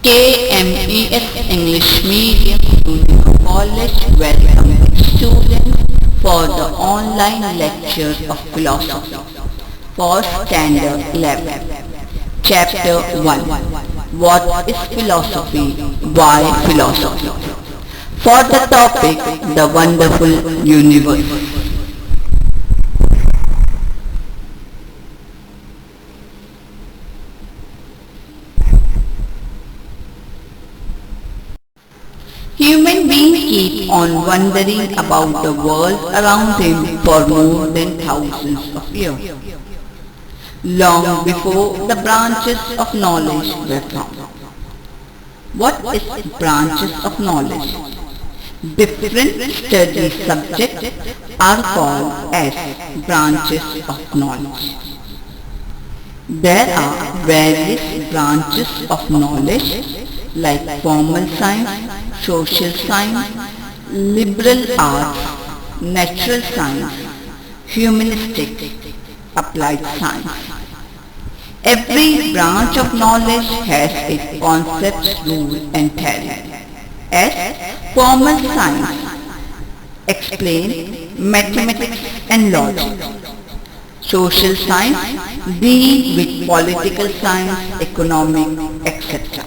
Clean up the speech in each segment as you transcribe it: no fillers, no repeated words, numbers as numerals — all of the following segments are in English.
KMES English Medium Junior College welcomes students for the online lecture of philosophy for Standard 11. Chapter 1. What is philosophy? Why philosophy? For the topic, the wonderful universe. Human beings keep on wondering about the world around him for more than thousands of years, long before the branches of knowledge were found. What is branches of knowledge? Different study subjects are called as branches of knowledge. There are various branches of knowledge like formal science, social science, liberal arts, natural science, humanistic, applied science. Every branch of knowledge has its concepts, rules and theories. As formal science explain mathematics and logic. Social science deal with political science, economic, etc.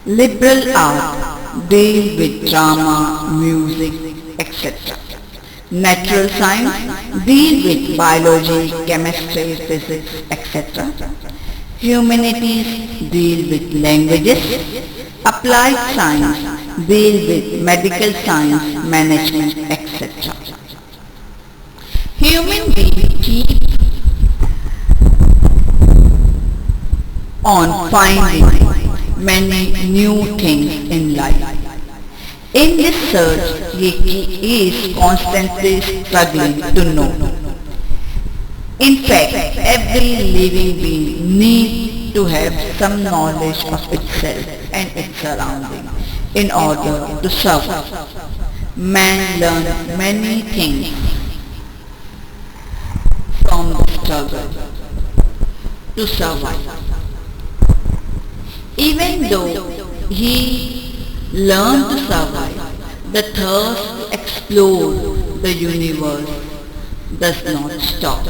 Liberal art deal with drama, music, etc. Natural science deal with biology, chemistry, physics, etc. Humanities deal with languages. Applied science deal with medical science, management, etc. Human beings keep on finding many new things in life. In this search, he is constantly struggling to know. In fact, every living being needs to have some knowledge of itself and its surroundings in order to survive. Man learns many things from the struggle to survive. Even though he learned to survive, the thirst to explore the universe does not stop.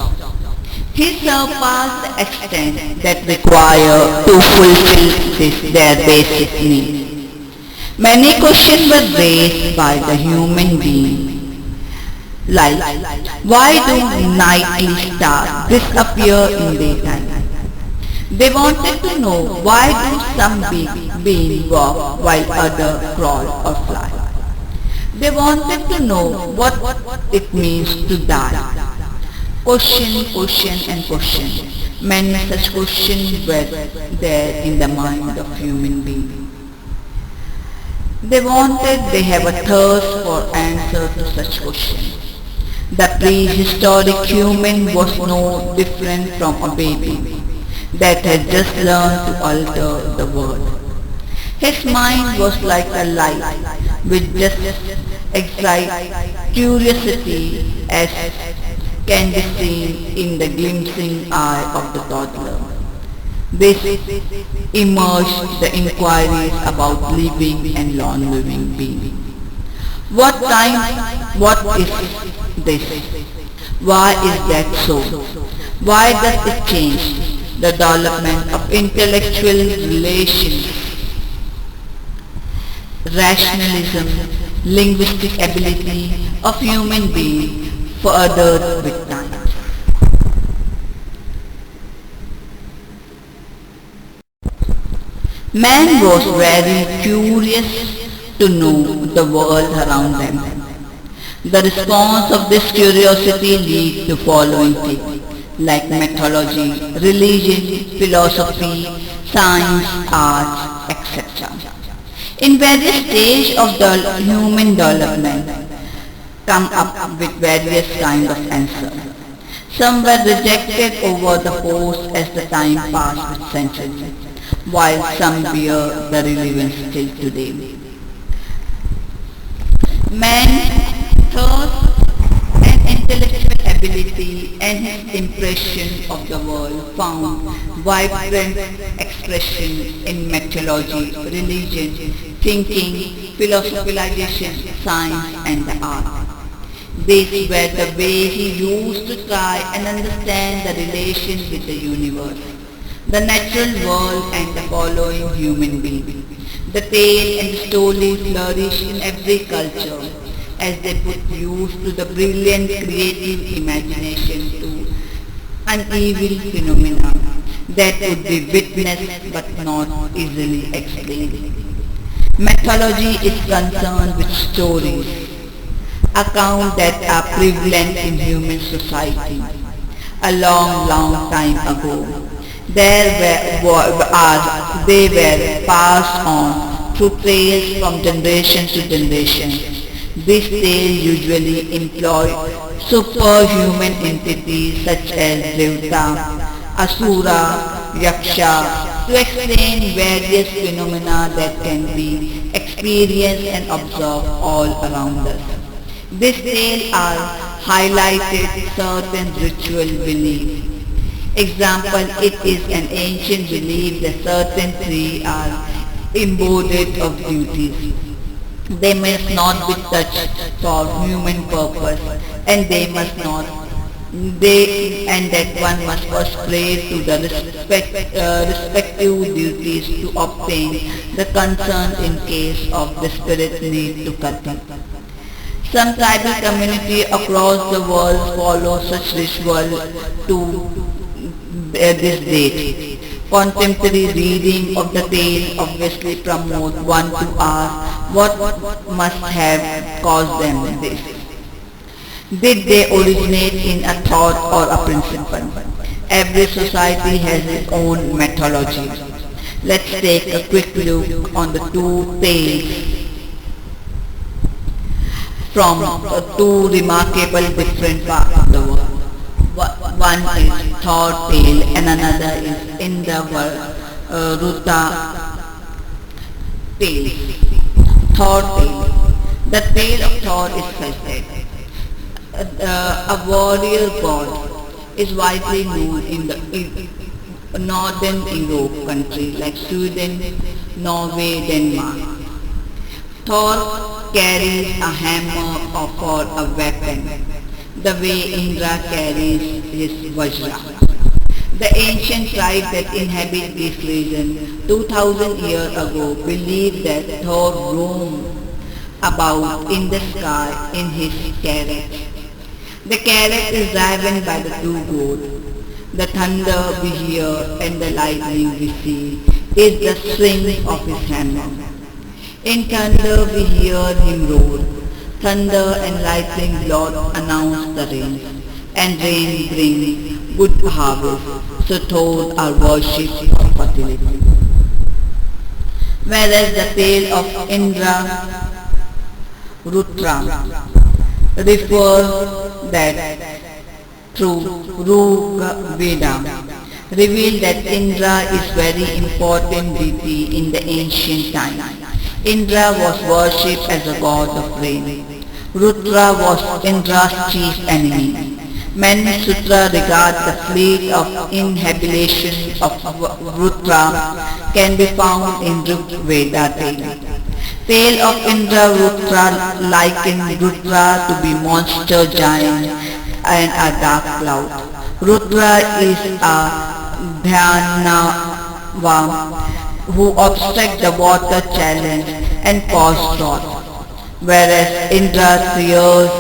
He surpassed the extent that required to fulfill their basic needs. Many questions were raised by the human being, like why do nightly stars disappear in daytime? They wanted to know why do some beings walk while others crawl or fly. They wanted to know what it means to die. Question and question. Many such questions were there in the mind of human beings. They have a thirst for answer to such questions. The prehistoric human was no different from a baby that had just learned to alter the world. His mind was like a light with just excite curiosity as can be seen in the glimmering eye of the toddler. This emerged the inquiries about living and non-living beings. What is this? Why is that so? Why does it change? The development of intellectual relations, rationalism, linguistic ability of human beings furthered with time. Man was very curious to know the world around them. The response of this curiosity leads to following things like mythology, religion, philosophy, science, arts, etc. In various stages of the human development, come up with various kinds of answers. Some were rejected over the course as the time passed with centuries, while some bear the relevance still today. Man's thirst and intellectual ability and his impression of the world found vibrant expression in mythology, religion, thinking, philosophization, science and the art. These were the way he used to try and understand the relation with the universe, the natural world and the following human being. The tale and the story flourish in every culture as they put use to the brilliant creative imagination to uneven phenomena that could be witnessed but not easily explained. Mythology is concerned with stories, accounts that are prevalent in human society. A long time ago, they were passed on through tales from generation to generation. These tales usually employ superhuman entities such as Devta, Asura, Yaksha to explain various phenomena that can be experienced and observed all around us. These tales are highlighted certain ritual beliefs. Example, it is an ancient belief that certain trees are embodied of duties. They must not be touched for human purpose and they must not and that one must first pray to the respective duties to obtain the consent in case of the spirit need to cut it. Some tribal community across the world follow such ritual to this date. Contemporary reading of the tale obviously promotes one to ask what must have caused them this. Did they originate in a thought or a principle? Every society has its own mythology. Let's take a quick look on the two tales from two remarkable different parts of the world. One is Thor tale and another is Indra Ruta tale. Thor tale. The tale of Thor is such that a warrior god is widely known in the northern Europe countries like Sweden, Norway, Denmark. Thor carries a hammer for a weapon, the way Indra carries his Vajra. The ancient tribes that inhabit this region 2000 years ago believed that Thor roamed about in the sky in his chariot. The chariot is driven by the two gods. The thunder we hear and the lightning we see is the swing of his hammer. In thunder we hear him roar. Thunder and lightning Lord announce the rain, and rain brings good harvest, so Thor are worshipped for fertility. Whereas the tale of Indra Rutra refers that through Rig Veda revealed that Indra is very important deity in the ancient times. Indra was worshipped as a god of rain. Rudra was Indra's chief enemy. Many sutras regard the fleet of inhabitation of Rudra can be found in Rig Veda tale. Tale of Indra Rudra liken Rudra to be monster giant and a dark cloud. Rudra is a Dhanava who obstruct the water channel and cause drought, whereas Indra tears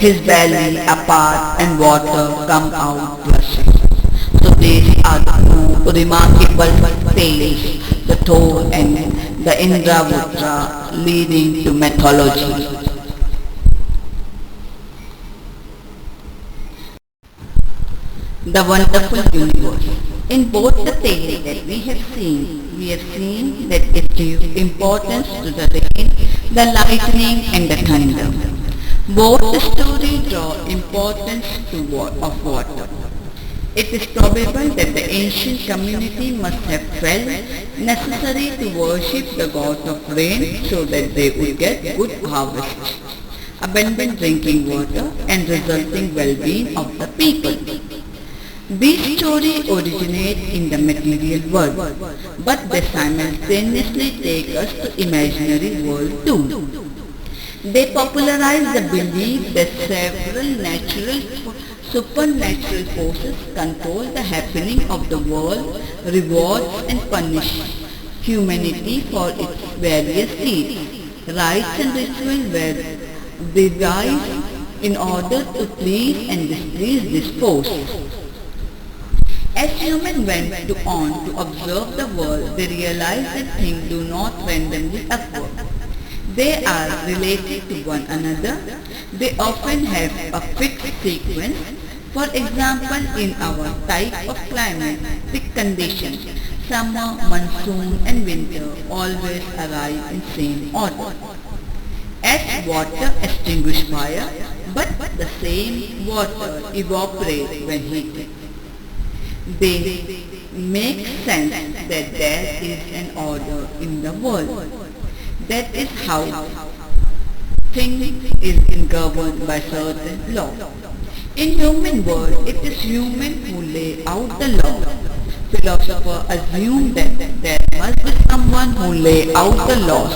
his belly apart and water come out gushing. So these are the two remarkable tales, the Thor and the Indra Rudra leading to mythology. The wonderful universe. In both the tales that we have seen that it gives importance to the rain, the lightning and the thunder. Both the stories draw importance of water. It is probable that the ancient community must have felt necessary to worship the god of rain so that they would get good harvest, abundant drinking water and resulting well-being of the people. These stories originate in the material world, but they simultaneously take us to imaginary world too. They popularize the belief that several natural supernatural forces control the happening of the world, rewards and punish humanity for its various deeds. Rites and rituals were devised in order to please and displease this force. As humans went on to observe the world, they realized that things do not randomly occur. They are related to one another. They often have a fixed sequence. For example, in our type of climatic conditions, summer, monsoon and winter always arrive in same order. As water extinguishes fire, but the same water evaporates when heated. They make sense that there is an order in the world. That is how things is governed by certain law. In human world, it is human who lay out the law. Philosophers assume that there must be someone who lay out the laws,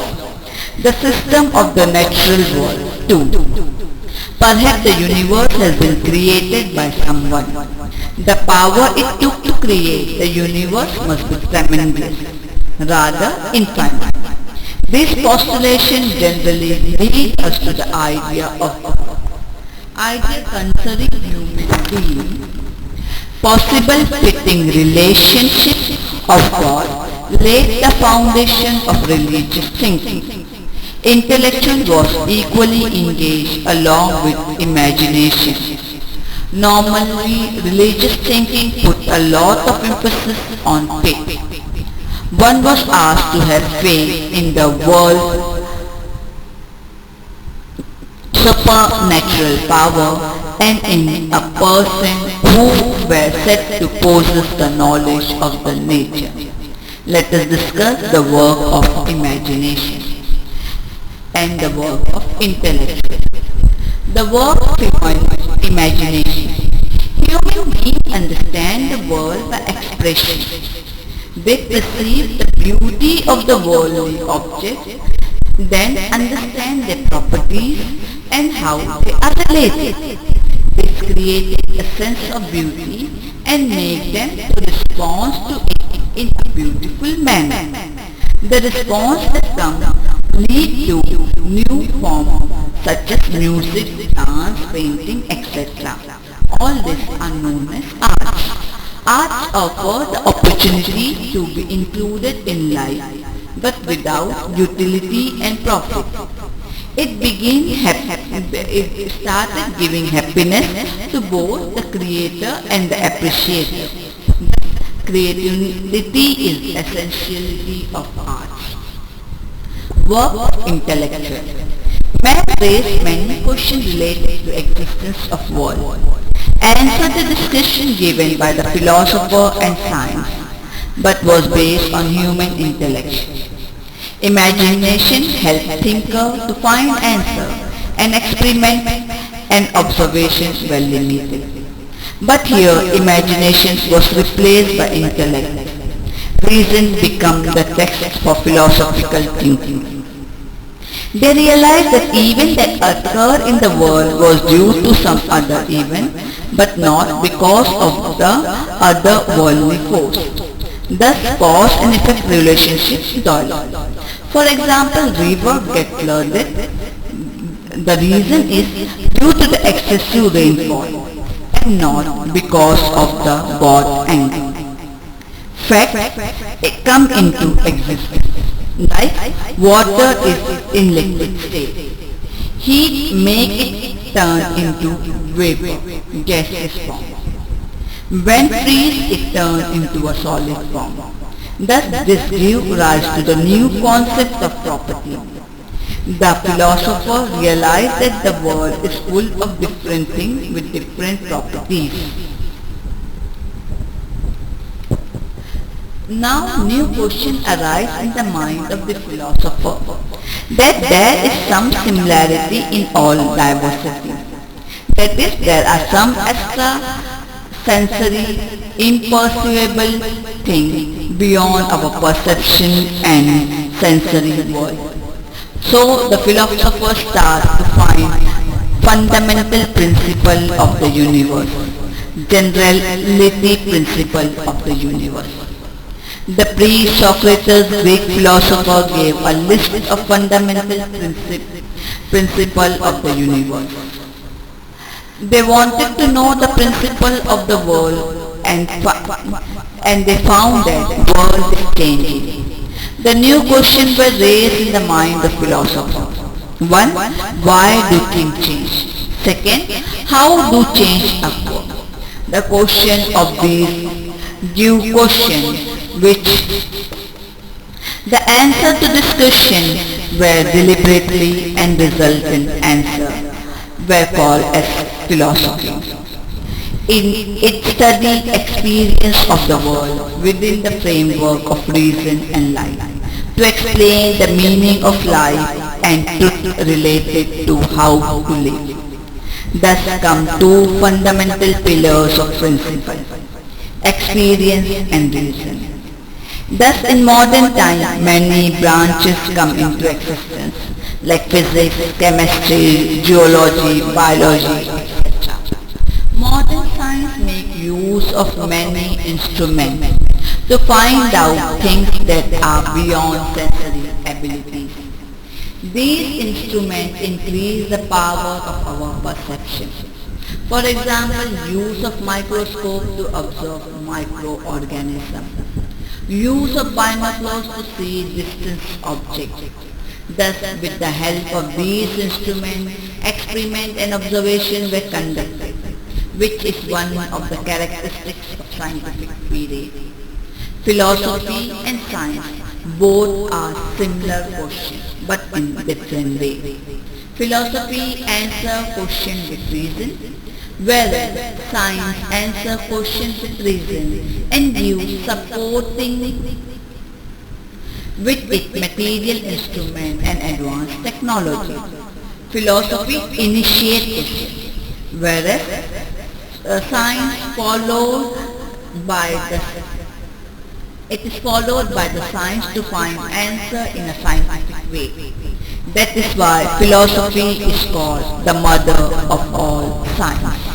the system of the natural world too. Perhaps the universe has been created by someone. The power it took to create the universe must be tremendous, rather infinite. This postulation generally leads us to the idea concerning human being, possible fitting relationship of God, laid the foundation of religious thinking. Intellectual was equally engaged along with imagination. Normally, religious thinking put a lot of emphasis on faith. One was asked to have faith in the world, supernatural power, and in a person who were said to possess the knowledge of the nature. Let us discuss the work of imagination and the work of intellect. The work of imagination. Human beings understand the world by expression. They perceive the beauty of the worldly objects, then understand their properties and how they are related. This creates a sense of beauty and makes them to respond to it in a beautiful manner. The response that comes lead to new forms such as music, dance, painting, etc. All these are known as arts. Arts offer the opportunity to be included in life, but without utility and profit. It started giving happiness to both the creator and the appreciator. Creativity is essentiality of arts. Work of intellectual. Man raised many questions related to existence of world. Answer the discussion given by the philosopher and science, but was based on human intellect. Imagination helped thinker to find answer, and experiment and observations were limited. But here imagination was replaced by intellect. Reason became the text for philosophical thinking. They realized that event that occurred in the world was due to some other event, but not because of the other worldly force. Thus cause and effect relationship develop. For example, river get flooded. The reason is due to the excessive rainfall and not because of the God's anger. Fact come into existence. Like water is in liquid state. Heat make it turn into vapor, gaseous form. When freeze, it turns into a solid form. Thus this gives rise to the new concept of property. The philosopher realized that the world is full of different things with different properties. Now new questions arise in the mind of the philosopher that there is some similarity in all diversity. That is, there are some extra sensory, imperceivable thing beyond our perception and sensory world. So the philosopher starts to find fundamental principle of the universe, generality principle of the universe. The pre-Socrates Greek philosopher gave a list of fundamental principle of the universe. They wanted to know the principle of the world and they found that world is changing. The new questions were raised in the mind of philosophers. One, why do things change? Second, how do change occur? The question of these due questions which the answer to this question were deliberately and resultant answer were called as philosophy. In its study experience of the world within the framework of reason and life to explain the meaning of life and truth related to how to live. Thus come two fundamental pillars of principle, experience and reason. Thus in modern times many branches come into existence like physics, chemistry, geology, biology, etc. Modern science make use of many instruments to find out things that are beyond sensory abilities. These instruments increase the power of our perception. For example, use of microscope to observe microorganisms. Use of binoculars to see distant objects. Thus, with the help of these instruments, experiment and observation were conducted, which is one of the characteristics of scientific period. Philosophy and science both are similar questions, but in different ways. Philosophy answers questions with reason, whereas science answers questions with reason and gives supporting with its material instrument and advanced technology. Philosophy initiates questions, whereas science it is followed by the science to find answer in a scientific way. That is why philosophy is called the mother of all science.